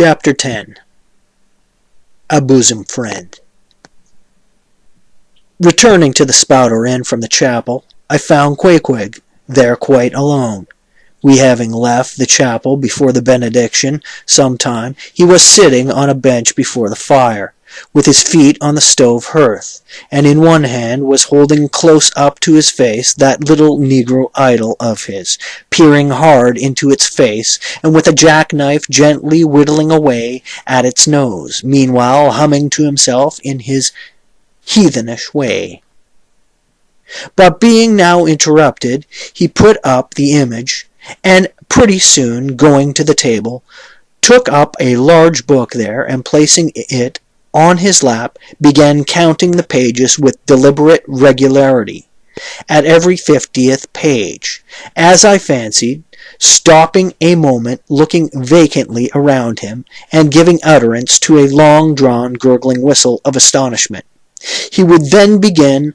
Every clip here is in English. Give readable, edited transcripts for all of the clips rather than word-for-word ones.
Chapter 10. A Bosom Friend. Returning to the Spouter Inn from the chapel, I found Queequeg there quite alone. We having left the chapel before the benediction some time, he was sitting on a bench before the fire, with his feet on the stove hearth, and in one hand was holding close up to his face that little negro idol of his, peering hard into its face, and with a jackknife gently whittling away at its nose, meanwhile humming to himself in his heathenish way. But being now interrupted, he put up the image, and pretty soon, going to the table, took up a large book there, and placing it on his lap, began counting the pages with deliberate regularity, at every 50th page, as I fancied, stopping a moment, looking vacantly around him, and giving utterance to a long-drawn gurgling whistle of astonishment. He would then begin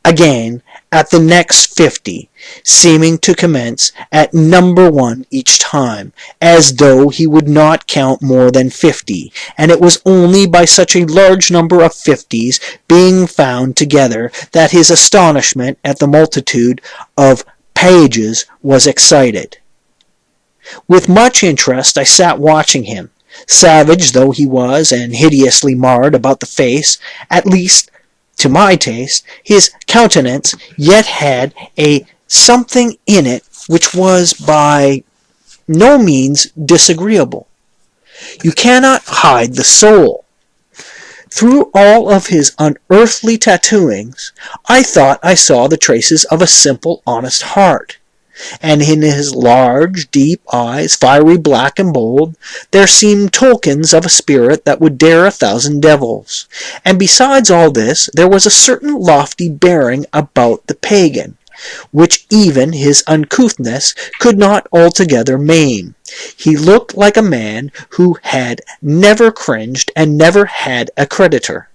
again at the next 50, seeming to commence at number 1 each time, as though he would not count more than 50, and it was only by such a large number of 50s being found together that his astonishment at the multitude of pages was excited. With much interest I sat watching him, savage though he was, and hideously marred about the face, at least to my taste. His countenance yet had a something in it which was by no means disagreeable. You cannot hide the soul. Through all of his unearthly tattooings, I thought I saw the traces of a simple, honest heart, and in his large, deep eyes, fiery black and bold, there seemed tokens of a spirit that would dare 1,000 devils. And besides all this, there was a certain lofty bearing about the pagan, which even his uncouthness could not altogether maim. He looked like a man who had never cringed and never had a creditor.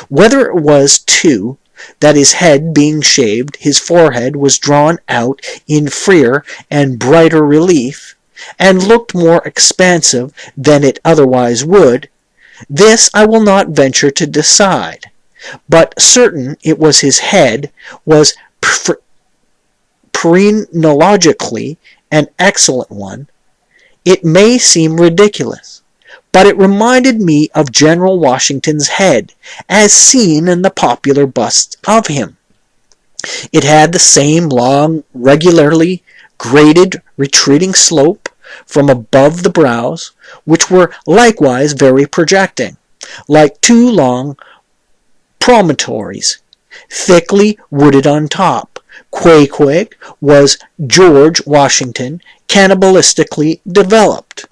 Whether it was, too, that his head being shaved, his forehead was drawn out in freer and brighter relief, and looked more expansive than it otherwise would, this I will not venture to decide, but certain it was his head was phrenologically an excellent one. It may seem ridiculous, but it reminded me of General Washington's head, as seen in the popular busts of him. It had the same long, regularly graded, retreating slope from above the brows, which were likewise very projecting, like two long promontories, thickly wooded on top. Queequeg was George Washington, cannibalistically developed.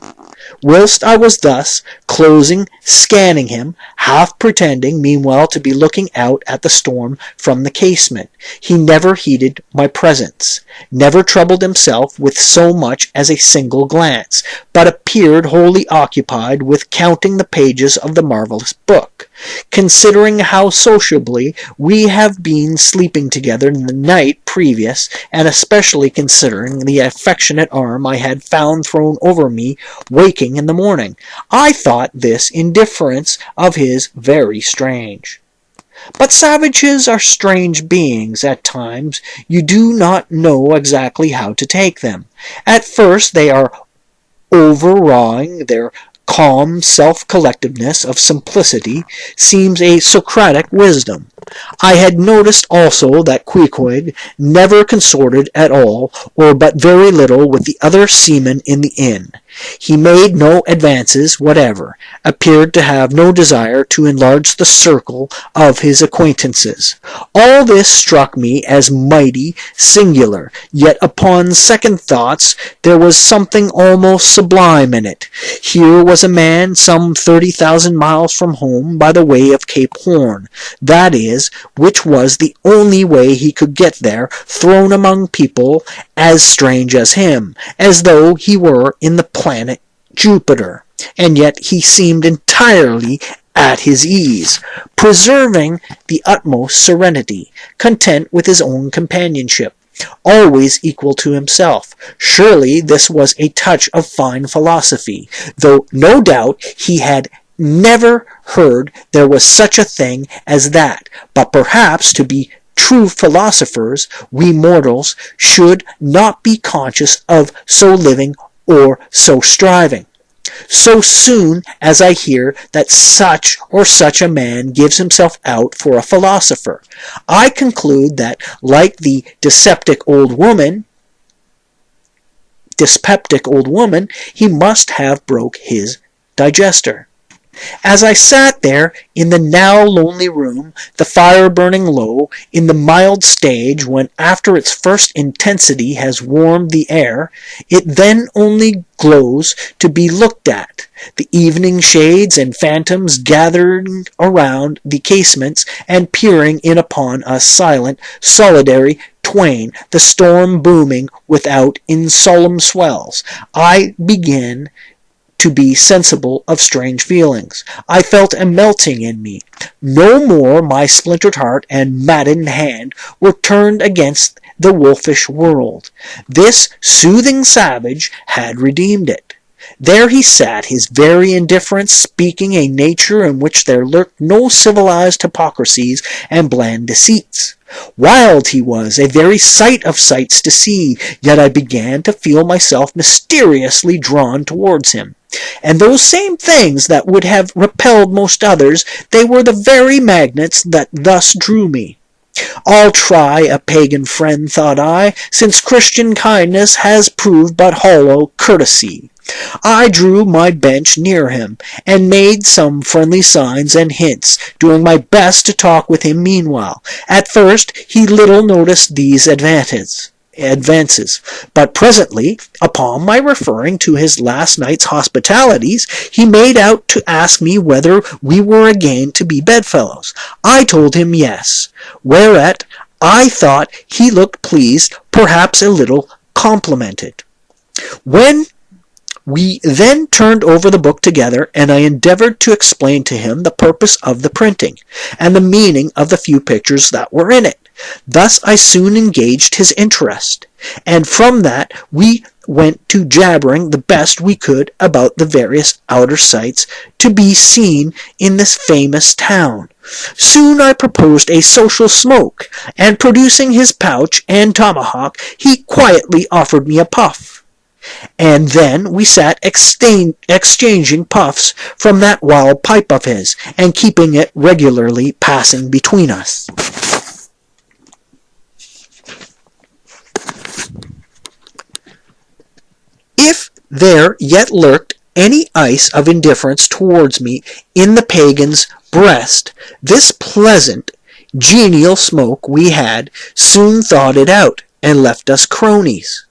Whilst I was thus closing, scanning him, half pretending meanwhile to be looking out at the storm from the casement, he never heeded my presence, never troubled himself with so much as a single glance, but appeared wholly occupied with counting the pages of the marvelous book. Considering how sociably we have been sleeping together in the night previous, and especially considering the affectionate arm I had found thrown over me waking in the morning, I thought this indifference of his very strange. But savages are strange beings at times. You do not know exactly how to take them. At first they are overawing. Their calm self-collectiveness of simplicity seems a Socratic wisdom. I had noticed also that Queequeg never consorted at all, or but very little, with the other seamen in the inn. He made no advances whatever, appeared to have no desire to enlarge the circle of his acquaintances. All this struck me as mighty singular, yet upon second thoughts there was something almost sublime in it. Here was a man some 30,000 miles from home by the way of Cape Horn, that is, which was the only way he could get there, thrown among people as strange as him, as though he were in the planet Jupiter, and yet he seemed entirely at his ease, preserving the utmost serenity, content with his own companionship, always equal to himself. Surely this was a touch of fine philosophy, though no doubt he had never heard there was such a thing as that. But perhaps to be true philosophers, we mortals should not be conscious of so living or so striving. So soon as I hear that such or such a man gives himself out for a philosopher, I conclude that, like the dyspeptic old woman, he must have broke his digester. As I sat there in the now lonely room, the fire burning low, in the mild stage when after its first intensity has warmed the air, it then only glows to be looked at, the evening shades and phantoms gathering around the casements and peering in upon us silent, solitary twain, the storm booming without in solemn swells, I began to be sensible of strange feelings. I felt a melting in me. No more my splintered heart and maddened hand were turned against the wolfish world. This soothing savage had redeemed it. There he sat, his very indifference speaking a nature in which there lurked no civilized hypocrisies and bland deceits. Wild he was, a very sight of sights to see, yet I began to feel myself mysteriously drawn towards him. And those same things that would have repelled most others, they were the very magnets that thus drew me. I'll try a pagan friend, thought I, since Christian kindness has proved but hollow courtesy. I drew my bench near him, and made some friendly signs and hints, doing my best to talk with him meanwhile. At first he little noticed these advances, but presently, upon my referring to his last night's hospitalities, he made out to ask me whether we were again to be bedfellows. I told him yes, whereat I thought he looked pleased, perhaps a little complimented. When we then turned over the book together, and I endeavored to explain to him the purpose of the printing, and the meaning of the few pictures that were in it. Thus I soon engaged his interest, and from that we went to jabbering the best we could about the various outer sights to be seen in this famous town. Soon I proposed a social smoke, and producing his pouch and tomahawk, he quietly offered me a puff. And then we sat exchanging puffs from that wild pipe of his, and keeping it regularly passing between us. If there yet lurked any ice of indifference towards me in the pagan's breast, this pleasant, genial smoke we had soon thawed it out, and left us cronies.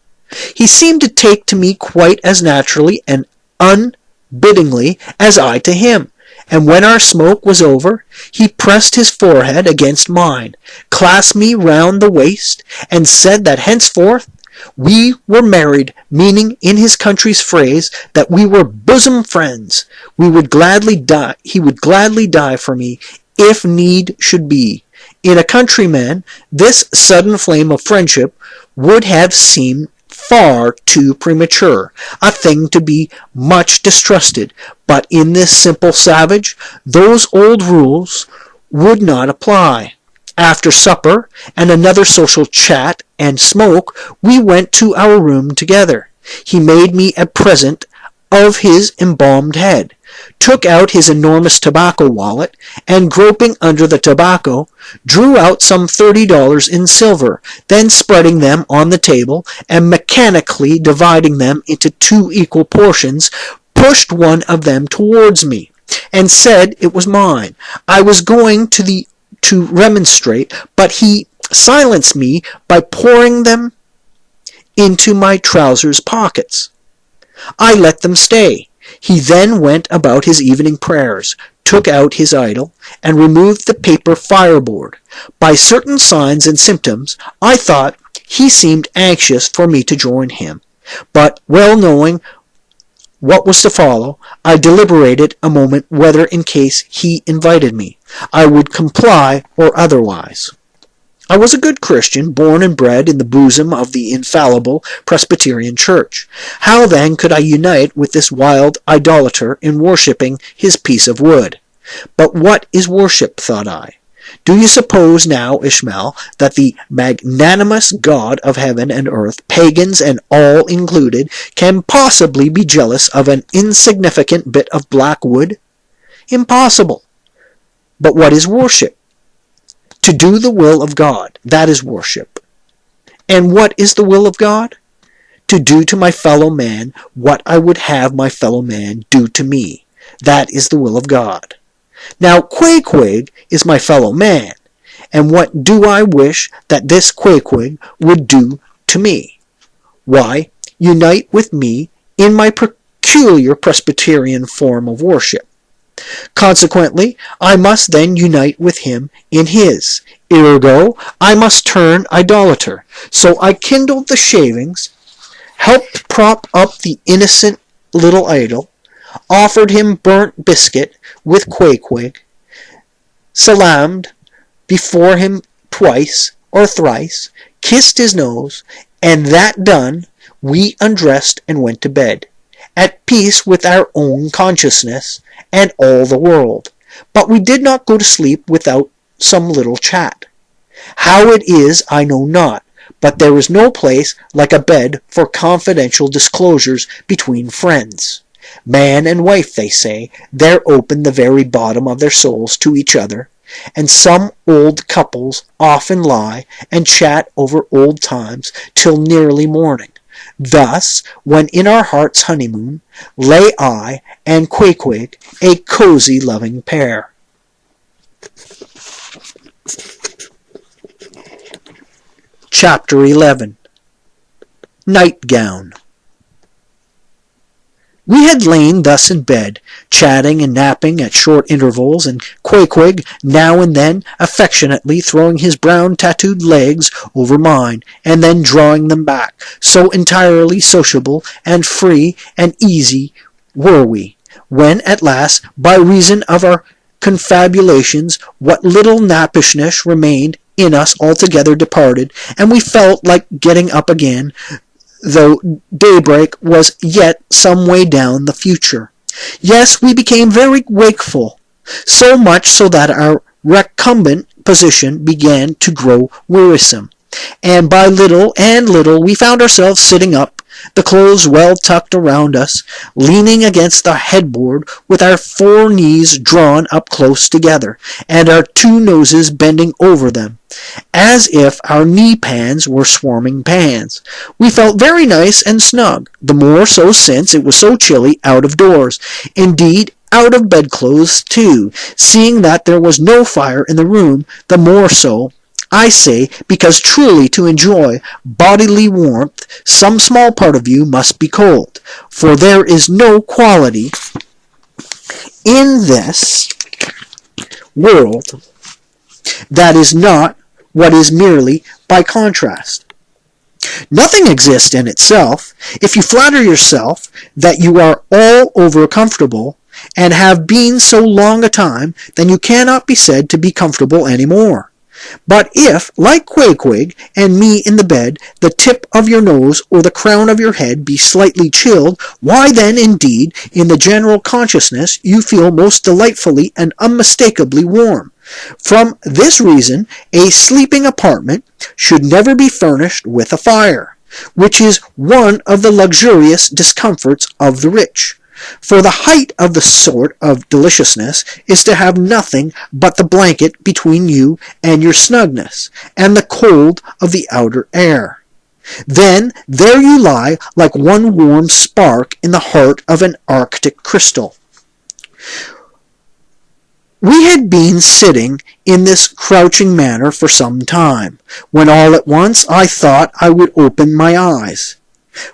He seemed to take to me quite as naturally and unbidingly as I to him, and when our smoke was over, he pressed his forehead against mine, clasped me round the waist, and said that henceforth we were married, meaning in his country's phrase that we were bosom friends. He would gladly die for me, if need should be. In a countryman, this sudden flame of friendship would have seemed far too premature, a thing to be much distrusted, but in this simple savage, those old rules would not apply. After supper, and another social chat and smoke, we went to our room together. He made me a present of his embalmed head, took out his enormous tobacco wallet, and groping under the tobacco, drew out some $30 in silver, then spreading them on the table, and mechanically dividing them into 2 equal portions, pushed one of them towards me, and said it was mine. I was going to remonstrate, but he silenced me by pouring them into my trousers pockets. I let them stay. He then went about his evening prayers, took out his idol, and removed the paper fireboard. By certain signs and symptoms, I thought he seemed anxious for me to join him, but well knowing what was to follow, I deliberated a moment whether, in case he invited me, I would comply or otherwise. I was a good Christian, born and bred in the bosom of the infallible Presbyterian Church. How then could I unite with this wild idolater in worshipping his piece of wood? But what is worship, thought I? Do you suppose now, Ishmael, that the magnanimous God of heaven and earth, pagans and all included, can possibly be jealous of an insignificant bit of black wood? Impossible. But what is worship? To do the will of God, that is worship. And what is the will of God? To do to my fellow man what I would have my fellow man do to me. That is the will of God. Now, Queequeg is my fellow man, and what do I wish that this Queequeg would do to me? Why, unite with me in my peculiar Presbyterian form of worship. Consequently, I must then unite with him in his. Ergo, I must turn idolater. So I kindled the shavings, helped prop up the innocent little idol, offered him burnt biscuit with Queequeg, salaamed before him twice or thrice, kissed his nose, and that done, we undressed and went to bed, at peace with our own consciousness and all the world. But we did not go to sleep without some little chat. How it is I know not, but there is no place like a bed for confidential disclosures between friends. Man and wife, they say, there open the very bottom of their souls to each other, and some old couples often lie and chat over old times till nearly morning. Thus, when in our heart's honeymoon, lay I and Queequeg a cozy loving pair. Chapter 11. Nightgown. We had lain thus in bed, chatting and napping at short intervals, and Queequeg now and then affectionately throwing his brown tattooed legs over mine, and then drawing them back. So entirely sociable and free and easy were we, when at last, by reason of our confabulations, what little nappishness remained in us altogether departed, and we felt like getting up again, though daybreak was yet some way down the future. Yes, we became very wakeful, so much so that our recumbent position began to grow wearisome, and by little and little we found ourselves sitting up, the clothes well tucked around us, leaning against the headboard with our 4 knees drawn up close together, and our 2 noses bending over them, as if our knee-pans were swarming pans. We felt very nice and snug, the more so since it was so chilly out of doors. Indeed, out of bedclothes too, seeing that there was no fire in the room, the more so, I say, because truly to enjoy bodily warmth, some small part of you must be cold, for there is no quality in this world that is not what is merely by contrast. Nothing exists in itself. If you flatter yourself that you are all over comfortable, and have been so long a time, then you cannot be said to be comfortable any more. But if, like Queequeg and me in the bed, the tip of your nose or the crown of your head be slightly chilled, why then, indeed, in the general consciousness, you feel most delightfully and unmistakably warm. From this reason, a sleeping apartment should never be furnished with a fire, which is one of the luxurious discomforts of the rich. For the height of the sort of deliciousness is to have nothing but the blanket between you and your snugness, and the cold of the outer air. Then there you lie like one warm spark in the heart of an Arctic crystal. We had been sitting in this crouching manner for some time, when all at once I thought I would open my eyes.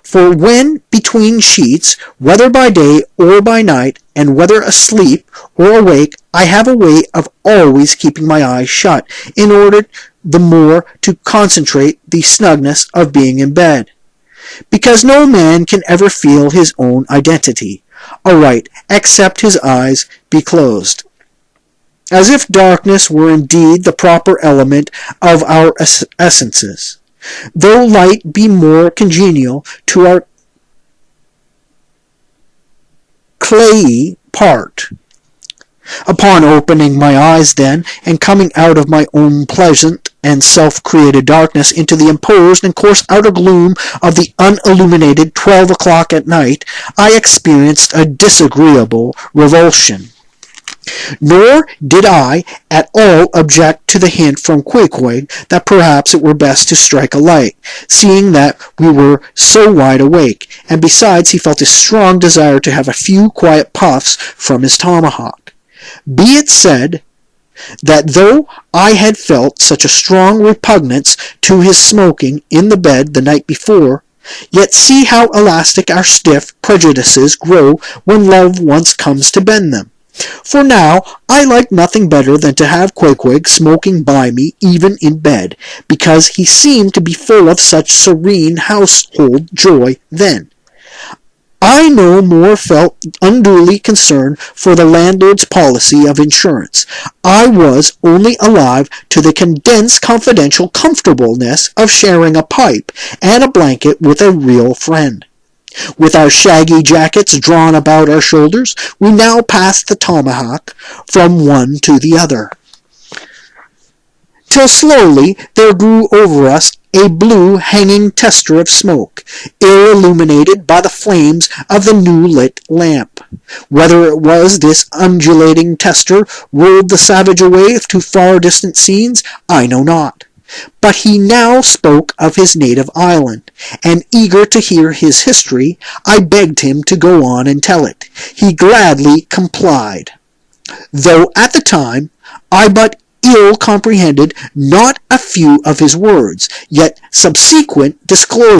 For when between sheets, whether by day or by night, and whether asleep or awake, I have a way of always keeping my eyes shut, in order the more to concentrate the snugness of being in bed. Because no man can ever feel his own identity aright, except his eyes be closed. as if darkness were indeed the proper element of our essences, though light be more congenial to our clayey part. Upon opening my eyes then, and coming out of my own pleasant and self-created darkness into the imposed and coarse outer gloom of the unilluminated 12 o'clock at night, I experienced a disagreeable revulsion. Nor did I at all object to the hint from Queequeg that perhaps it were best to strike a light, seeing that we were so wide awake, and besides he felt a strong desire to have a few quiet puffs from his tomahawk. Be it said that though I had felt such a strong repugnance to his smoking in the bed the night before, yet see how elastic our stiff prejudices grow when love once comes to bend them. For now I liked nothing better than to have Queequeg smoking by me even in bed, because he seemed to be full of such serene household joy then. I no more felt unduly concerned for the landlord's policy of insurance. I was only alive to the condensed confidential comfortableness of sharing a pipe and a blanket with a real friend. With our shaggy jackets drawn about our shoulders, we now passed the tomahawk from one to the other, till slowly there grew over us a blue hanging tester of smoke, ill-illuminated by the flames of the new-lit lamp. Whether it was this undulating tester rolled the savage away to far distant scenes, I know not. But he now spoke of his native island, and eager to hear his history, I begged him to go on and tell it. He gladly complied, though at the time I but ill comprehended not a few of his words, yet subsequent disclosure